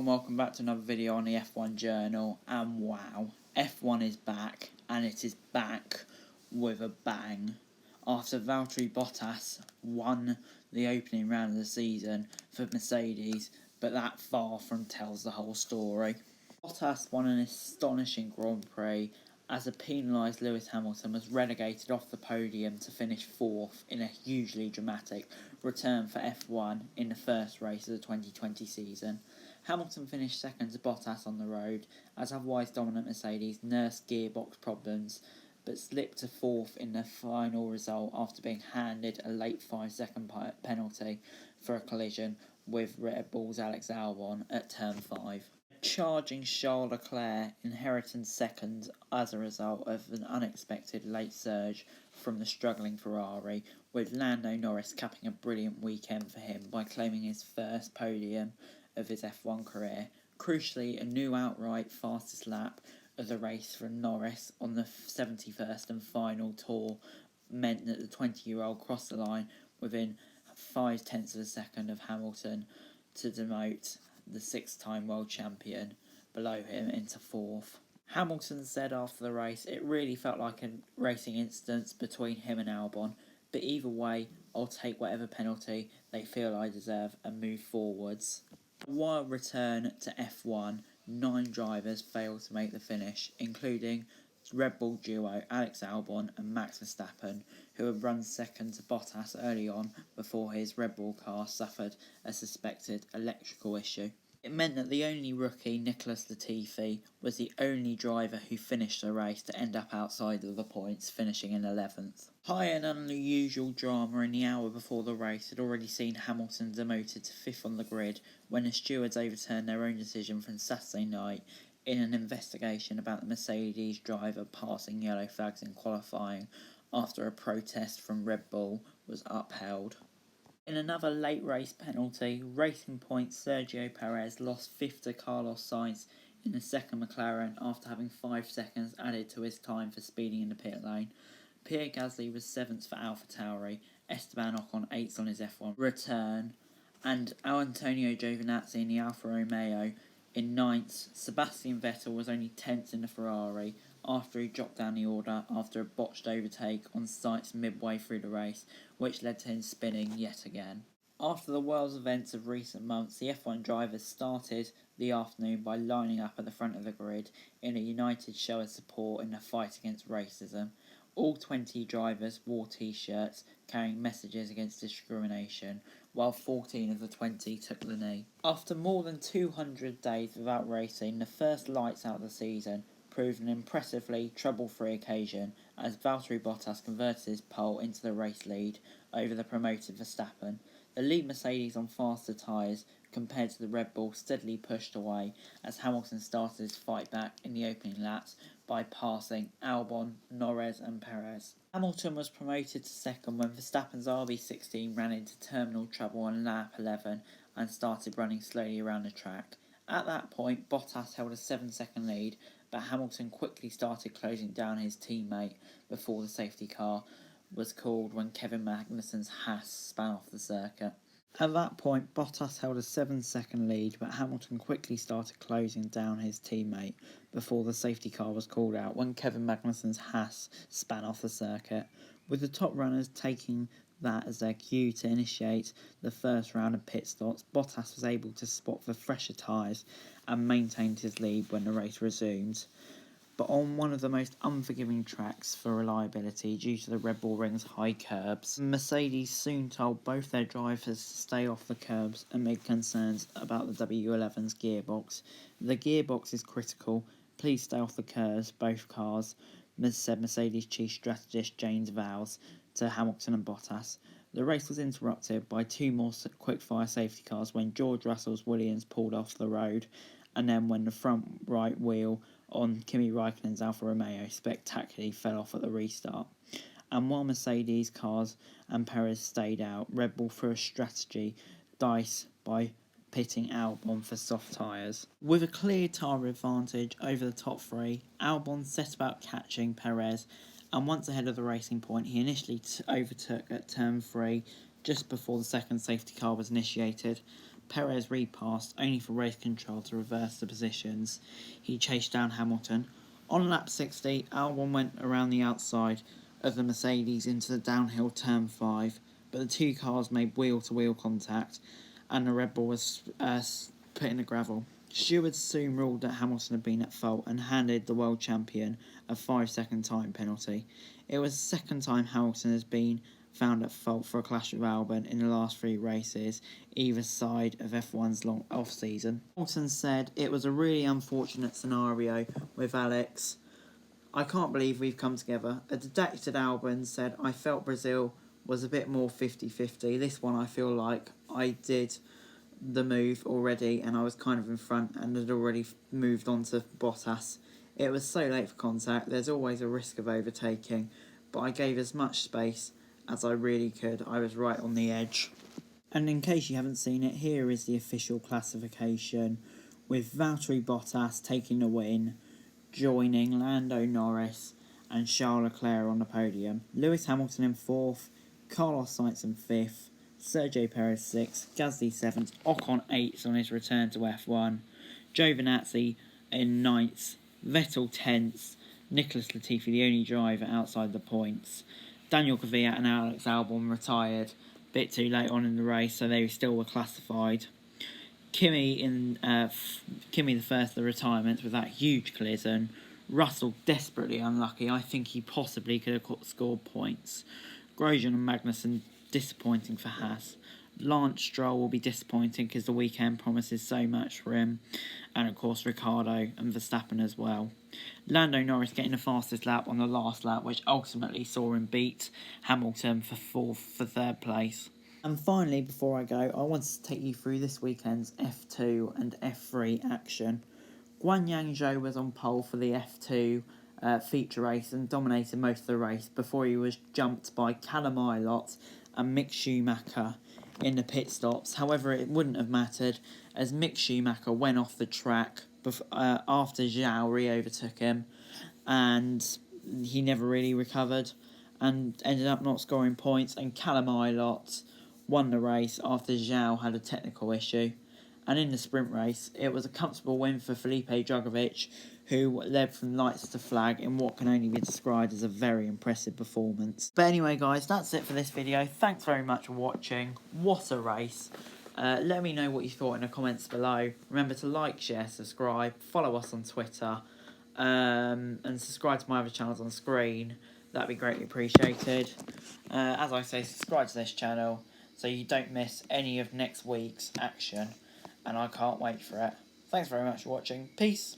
and welcome back to another video on the F1 Journal. And wow, F1 is back, and it is back with a bang. After Valtteri Bottas won the opening round of the season for Mercedes, but that far from tells the whole story. Bottas won an astonishing Grand Prix as a penalised Lewis Hamilton was relegated off the podium to finish 4th in a hugely dramatic return for F1 in the first race of the 2020 season. Hamilton finished 2nd to Bottas on the road as otherwise dominant Mercedes nursed gearbox problems but slipped to 4th in the final result after being handed a late 5-second penalty for a collision with Red Bull's Alex Albon at turn 5. Charging Charles Leclerc inherited 2nd as a result of an unexpected late surge from the struggling Ferrari, with Lando Norris capping a brilliant weekend for him by claiming his first podium of his F1 career. Crucially, a new outright fastest lap of the race for Norris on the 71st and final tour meant that the 20-year-old crossed the line within 0.5 of a second of Hamilton to demote the 6-time world champion below him into 4th. Hamilton said after the race, "It really felt like a racing incident between him and Albon, but either way, I'll take whatever penalty they feel I deserve and move forwards." A wild return to F1, 9 drivers failed to make the finish, including Red Bull duo Alex Albon and Max Verstappen, who had run 2nd to Bottas early on before his Red Bull car suffered a suspected electrical issue. It meant that the only rookie, Nicholas Latifi, was the only driver who finished the race to end up outside of the points, finishing in 11th. High and unusual drama in the hour before the race had already seen Hamilton demoted to 5th on the grid when the stewards overturned their own decision from Saturday night in an investigation about the Mercedes driver passing yellow flags in qualifying after a protest from Red Bull was upheld. In another late race penalty, Racing Point's Sergio Perez lost 5th to Carlos Sainz in the 2nd McLaren after having 5 seconds added to his time for speeding in the pit lane. Pierre Gasly was 7th for AlphaTauri, Esteban Ocon 8th on his F1 return, and Antonio Giovinazzi in the Alfa Romeo in 9th. Sebastian Vettel was only 10th in the Ferrari after he dropped down the order after a botched overtake on Sainz midway through the race, which led to him spinning yet again. After the world's events of recent months, the F1 drivers started the afternoon by lining up at the front of the grid in a united show of support in the fight against racism. All 20 drivers wore t-shirts carrying messages against discrimination, while 14 of the 20 took the knee. After more than 200 days without racing, the first lights out of the season proved an impressively trouble-free occasion as Valtteri Bottas converted his pole into the race lead over the promoted Verstappen. The lead Mercedes on faster tyres compared to the Red Bull steadily pushed away as Hamilton started his fight back in the opening laps by passing Albon, Norris and Perez. Hamilton was promoted to 2nd when Verstappen's RB16 ran into terminal trouble on lap 11 and started running slowly around the track. At that point, Bottas held a 7-second lead, but Hamilton quickly started closing down his teammate before the safety car was called when Kevin Magnussen's Haas spun off the circuit. At that point, Bottas held a 7-second lead, but Hamilton quickly started closing down his teammate before the safety car was called out when Kevin Magnussen's Haas span off the circuit, with the top runners taking that as their cue to initiate the first round of pit stops. Bottas was able to spot the fresher tyres and maintained his lead when the race resumed, but on one of the most unforgiving tracks for reliability due to the Red Bull Ring's high curbs. Mercedes soon told both their drivers to stay off the curbs amid concerns about the W11's gearbox. "The gearbox is critical, please stay off the curbs, both cars," said Mercedes chief strategist James Vowles to Hamilton and Bottas. The race was interrupted by 2 more quick-fire safety cars when George Russell's Williams pulled off the road, and then when the front right wheel on Kimi Raikkonen's Alfa Romeo spectacularly fell off at the restart. And while Mercedes cars and Perez stayed out, Red Bull threw a strategy dice by pitting Albon for soft tyres. With a clear tyre advantage over the top 3, Albon set about catching Perez, and once ahead of the racing point, he initially overtook at turn 3 just before the second safety car was initiated, Perez repassed, only for race control to reverse the positions. He chased down Hamilton. On lap 60, Albon went around the outside of the Mercedes into the downhill turn 5, but the two cars made wheel-to-wheel contact, and the Red Bull was put in the gravel. Stewards soon ruled that Hamilton had been at fault and handed the world champion a 5-second time penalty. It was the second time Hamilton has been found at fault for a clash with Albon in the last 3 races, either side of F1's long off-season. Hamilton said, "It was a really unfortunate scenario with Alex. I can't believe we've come together." A dejected Albon said, "I felt Brazil was a bit more 50-50. This one I feel like I did the move already and I was kind of in front and had already moved on to Bottas. It was so late for contact, there's always a risk of overtaking, but I gave as much space as I really could. I was right on the edge." And in case you haven't seen it, here is the official classification, with Valtteri Bottas taking the win, joining Lando Norris and Charles Leclerc on the podium. Lewis Hamilton in 4th, Carlos Sainz in 5th, Sergio Perez 6th, Gasly 7th, Ocon 8th on his return to F1, Giovinazzi in 9th, Vettel 10th, Nicholas Latifi the only driver outside the points. Daniel Kvyat and Alex Albon retired a bit too late on in the race, so they still were classified. Kimi the first of the retirements with that huge collision. Russell desperately unlucky. I think he possibly could have scored points. Grosjean and Magnussen disappointing for Haas. Lance Stroll will be disappointing because the weekend promises so much for him. And of course Ricciardo and Verstappen as well. Lando Norris getting the fastest lap on the last lap, which ultimately saw him beat Hamilton for 3rd place. And finally, before I go, I wanted to take you through this weekend's F2 and F3 action. Guan Yang Zhou was on pole for the F2 feature race and dominated most of the race before he was jumped by Callum Ilott and Mick Schumacher in the pit stops. However, it wouldn't have mattered as Mick Schumacher went off the track after Zhou re-overtook him, and he never really recovered and ended up not scoring points, and Callum Ilott won the race after Zhou had a technical issue. And in the sprint race, it was a comfortable win for Felipe Drugovich, who led from lights to flag in what can only be described as a very impressive performance. But anyway, guys, that's it for this video. Thanks very much for watching. What a race. Let me know what you thought in the comments below. Remember to like, share, subscribe, follow us on Twitter, and subscribe to my other channels on screen. That'd be greatly appreciated. As I say, subscribe to this channel so you don't miss any of next week's action, and I can't wait for it. Thanks very much for watching. Peace.